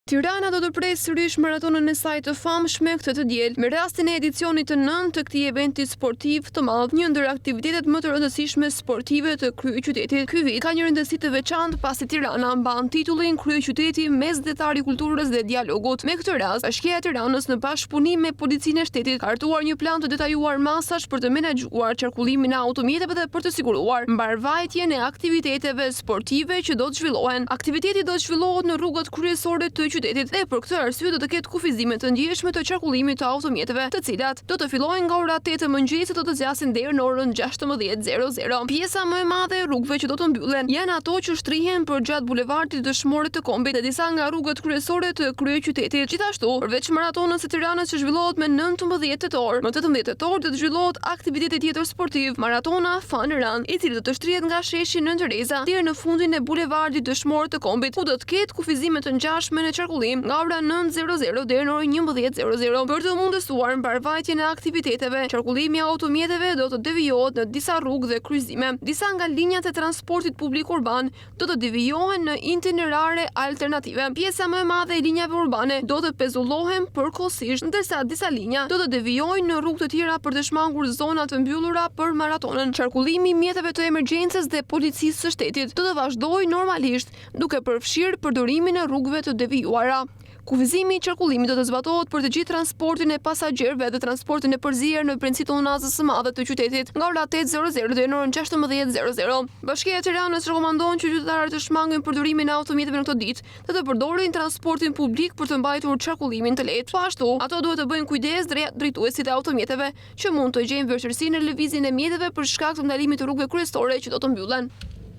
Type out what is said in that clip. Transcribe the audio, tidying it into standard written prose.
Tirana do të presë sërish maratonën e saj të famshme këtë të diel, me rastin e edicionit të 9 të këtij eventi sportiv të madh, një ndër aktivitetet më të rëndësishme sportive të kryeqytetit. Ky vit ka një rëndësi të veçantë pasi Tirana mban titullin kryeqyteti mesdhetari i kulturës dhe dialogut. Me këtë rast, Bashkia e Tiranës në bashkëpunim me Policinë e Shtetit ka hartuar një plan të detajuar masash për të menaxhuar qarkullimin e automjeteve dhe për të siguruar mbarvajtjen e aktiviteteve sportive që do të zhvillohen. Aktiviteti do të zhvillohet në rrugët kryesore të qytetit dhe për këtë arsye do të ketë kufizime të ndjeshme të qarkullimit të automjeteve, të cilat do të fillojnë nga ora 8 e mëngjesit do të zgjasin deri në orën 16:00. Pjesa më e madhe e rrugëve që do të mbyllen janë ato që shtrihen përgjatë bulevardit dëshmorët të Kombit dhe disa nga rrugët kryesore të kryeqytetit. Gjithashtu, përveç maratonës së Tiranës që zhvillohet më 19 tetor, më 18 tetor do të zhvillohet aktiviteti tjetër sportiv, maratona Fun Run, i cili do të shtrihet nga sheshi Nën Tereza deri në fundin e bulevardit dëshmorët të Kombit, ku do të ketë kufizime të ngjashme në qarkullim nga ora 9:00 deri në orën 11:00. Për të mundësuar mbarvajtjen e aktiviteteve, qarkullimi i automjeteve do të devijohet në disa rrugë dhe kryqëzime. Disa nga linjat e transportit publik urban do të devijohen në itinerare alternative. Pjesa më e madhe e linjave urbane do të pezullohen përkohësisht, ndërsa disa linja do të devijojnë në rrugë të tjera për të shmangur zona të mbyllura për maratonën. Qarkullimi i mjeteve të emergjencës dhe policisë së shtetit do të vazhdojë normalisht, duke përfshirë përdorimin e rrugëve të devijuara. Kufizimi i qarkullimit do të zbatohet për të gjithë transportin e pasagjerëve dhe transportin e përzier në princip të unazës së madhe të qytetit, nga ora 8:00 deri në orën 16:00. Bashkia e Tiranës rekomandon që qytetarët të shmangojnë përdorimin e automjeteve në këtë ditë dhe të përdorin transportin publik për të mbajtur qarkullimin të lehtë. Po ashtu, ato duhet të bëjnë kujdes drejtuesit e automjeteve që mund të gjejnë vështirësi në lëvizjen e mjeteve për shkak të ndalimit të rrugëve kryesore që do të mbyllen.